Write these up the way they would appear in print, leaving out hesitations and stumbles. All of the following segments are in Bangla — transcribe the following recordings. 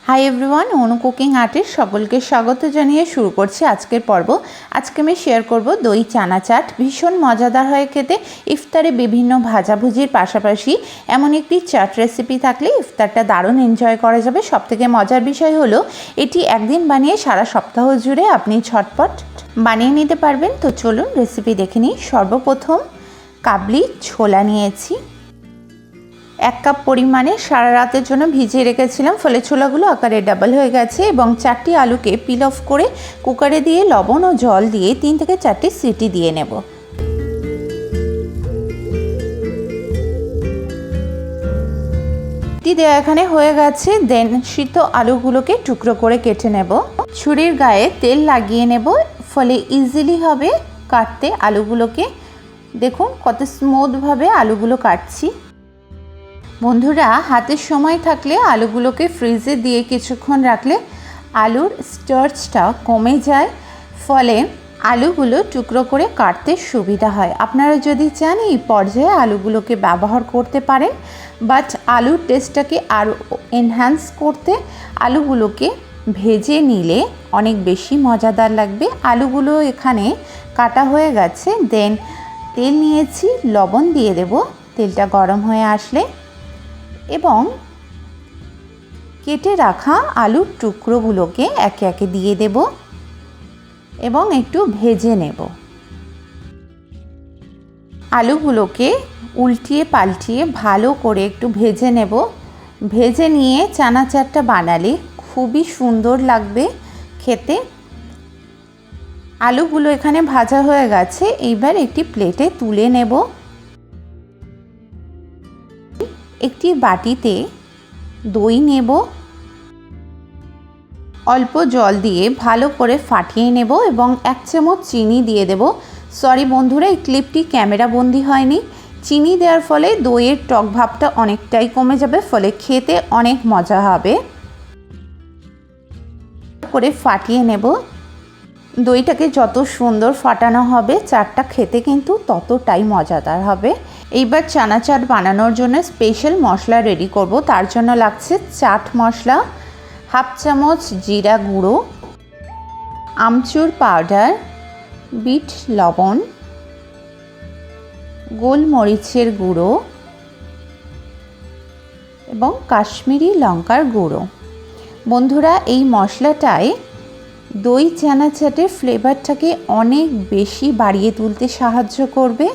হাই এভরিওয়ান, অনু কুকিং আর্টের সকলকে স্বাগত জানিয়ে শুরু করছি আজকের পর্ব। আজকে আমি শেয়ার করব দই চানা চাট। ভীষণ মজাদার হয় খেতে। ইফতারে বিভিন্ন ভাজাভুজির পাশাপাশি এমন একটি চাট রেসিপি থাকলে ইফতারটা দারুণ এনজয় করা যাবে। সবথেকে মজার বিষয় হলো এটি একদিন বানিয়ে সারা সপ্তাহ জুড়ে আপনি ঝটপট বানিয়ে নিতে পারবেন। তো চলুন রেসিপি দেখে নিই। সর্বপ্রথম কাবলি ছোলা নিয়েছি 1 কাপ পরিমাণে, সারা রাতের জন্য ভিজিয়ে রেখেছিলাম, ফলে ছোলাগুলো আকারে ডাবল হয়ে গেছে। এবং 4টি আলুকে পিল অফ করে কুকারে দিয়ে লবণ ও জল দিয়ে 3 থেকে 4টি সিটি দিয়ে নেব। সিটি দেওয়া এখানে হয়ে গেছে। দেন সিদ্ধ আলুগুলোকে টুকরো করে কেটে নেব। ছুরির গায়ে তেল লাগিয়ে নেব, ফলে ইজিলি হবে কাটতে আলুগুলোকে। দেখুন কত স্মুথভাবে আলুগুলো কাটছি। বন্ধুরা, হাতের সময় থাকলে আলুগুলোকে ফ্রিজে দিয়ে কিছুক্ষণ রাখলে আলুর স্টার্চটা কমে যায়, ফলে আলুগুলো টুকরো করে কাটতে সুবিধা হয়। আপনারা যদি চান এই পর্যায়ে আলুগুলোকে ব্যবহার করতে পারেন, বাট আলুর টেস্টটাকে আরও এনহ্যান্স করতে আলুগুলোকে ভেজে নিলে অনেক বেশি মজাদার লাগবে। আলুগুলো এখানে কাটা হয়ে গেছে। দেন তেল নিয়েছি, লবণ দিয়ে দেব তেলটা গরম হয়ে আসলে, এবং কেটে রাখা আলুর টুকরোগুলোকে একে একে দিয়ে দেব এবং একটু ভেজে নেব। আলুগুলোকে উল্টিয়ে পাল্টিয়ে ভালো করে একটু ভেজে নেব। ভেজে নিয়ে চানা চাটটা বানালে খুবই সুন্দর লাগবে খেতে। আলুগুলো এখানে ভাজা হয়ে গেছে, এইবার একটি প্লেটে তুলে নেব। একটি বাটিতে দই নেব, অল্প জল দিয়ে ভালো করে ফাটিয়ে নেব এবং 1 চামচ চিনি দিয়ে দেব। সরি বন্ধুরা, এই ক্লিপটি ক্যামেরা বন্দি হয়নি। চিনি দেওয়ার ফলে দইয়ের টক ভাবটা অনেকটাই কমে যাবে, ফলে খেতে অনেক মজা হবে। করে ফাটিয়ে নেব। দইটাকে যত সুন্দর ফাটানো হবে চাটটা খেতে কিন্তু ততটাই মজাদার হবে। এইবার চানা চাট বানানোর জন্য স্পেশাল মশলা রেডি করব। তার জন্য লাগছে চাট মশলা, 1/2 চামচ জিরা গুঁড়ো, আমচুর পাউডার, বিট লবণ, গোলমরিচের গুঁড়ো এবং কাশ্মীরি লঙ্কার গুঁড়ো। বন্ধুরা, এই মশলাটায় দই চানা চাটের ফ্লেভারটাকে অনেক বেশি বাড়িয়ে তুলতে সাহায্য করবে।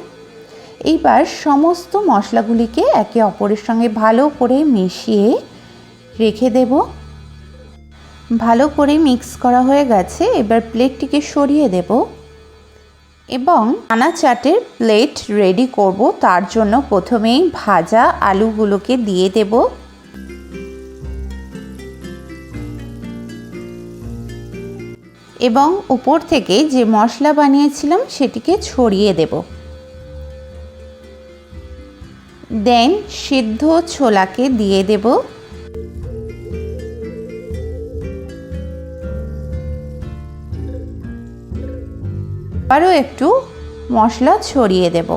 এইবার সমস্ত মশলাগুলিকে একে অপরের সঙ্গে ভালো করে মিশিয়ে রেখে দেব। ভালো করে মিক্স করা হয়ে গেছে। এবার প্লেটটিকে সরিয়ে দেব এবং চানা চাটের প্লেট রেডি করব। তার জন্য প্রথমেই ভাজা আলুগুলোকে দিয়ে দেব। এবং উপর থেকে যে মশলা বানিয়েছিলাম সেটিকে ছড়িয়ে দেব। দেন সিদ্ধ ছোলাকে দিয়ে দেব। আরও একটু মশলা ছড়িয়ে দেব।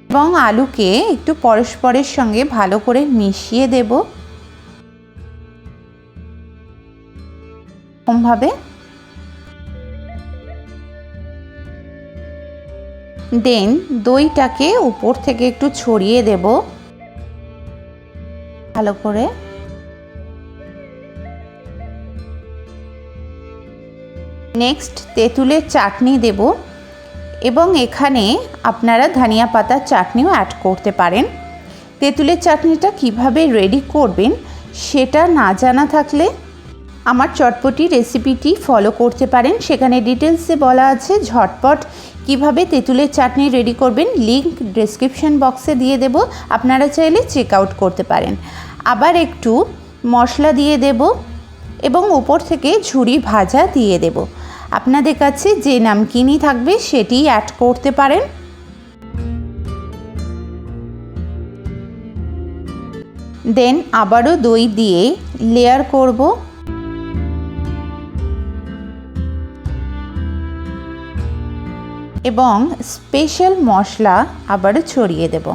এবং আলুকে একটু পরস্পরের সঙ্গে ভালো করে মিশিয়ে দেব। এরকমভাবে দেন দইটাকে উপর থেকে একটু ছড়িয়ে দেব ভালো করে। নেক্সট তেঁতুলের চাটনি দেব এবং এখানে আপনারা ধনিয়া পাতার চাটনিও অ্যাড করতে পারেন। তেঁতুলের চাটনিটা কিভাবে রেডি করবেন সেটা না জানা থাকলে আমার চটপটি রেসিপিটি ফলো করতে পারেন। সেখানে ডিটেলসে বলা আছে ঝটপট কিভাবে তেঁতুলের চাটনি রেডি করবেন। লিংক ডেসক্রিপশন বক্সে দিয়ে দেব, আপনারা চাইলে চেক আউট করতে পারেন। আবার একটু মশলা দিয়ে দেব এবং উপর থেকে ঝুরি ভাজা দিয়ে দেব। আপনাদের কাছে যে নামকিনি থাকবে সেটি অ্যাড করতে পারেন। দেন আবারও দই দিয়ে লেয়ার করব। এবং স্পেশাল মশলা আবারও ছড়িয়ে দেব।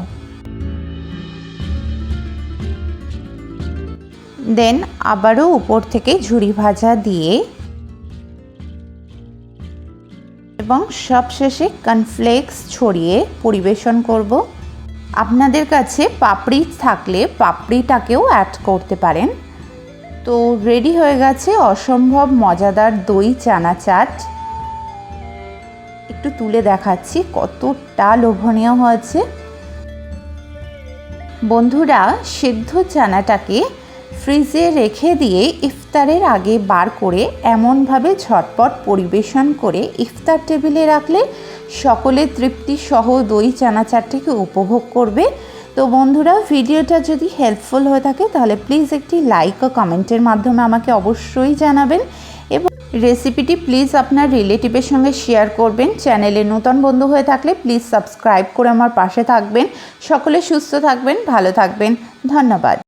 দেন আবারও উপর থেকে ঝুরি ভাজা দিয়ে এবং সবশেষে কর্নফ্লেক্স ছড়িয়ে পরিবেশন করব। আপনাদের কাছে পাপড়ি থাকলে পাপড়িটাকেও অ্যাড করতে পারেন। তো রেডি হয়ে গেছে অসম্ভব মজাদার দই চানা চাট। একটু তুলে দেখাচ্ছি কতটা লোভনীয় হয়েছে। বন্ধুরা, সিদ্ধ চানাটাকে ফ্রিজে রেখে দিয়ে ইফতারের আগে বার করে এমনভাবে ঝটপট পরিবেশন করে ইফতার টেবিলে রাখলে সকলে তৃপ্তি সহ দই চানা চাটটিকে উপভোগ করবে। তো বন্ধুরা, ভিডিওটা যদি হেল্পফুল হয়ে থাকে তাহলে প্লিজ একটি লাইক ও কমেন্টের মাধ্যমে আমাকে অবশ্যই জানাবেন এবং রেসিপিটি প্লিজ আপনার রিলেটিভের সঙ্গে শেয়ার করবেন। চ্যানেলে নতুন বন্ধু হয়ে থাকলে প্লিজ সাবস্ক্রাইব করে আমার পাশে থাকবেন। সকলে সুস্থ থাকবেন, ভালো থাকবেন। ধন্যবাদ।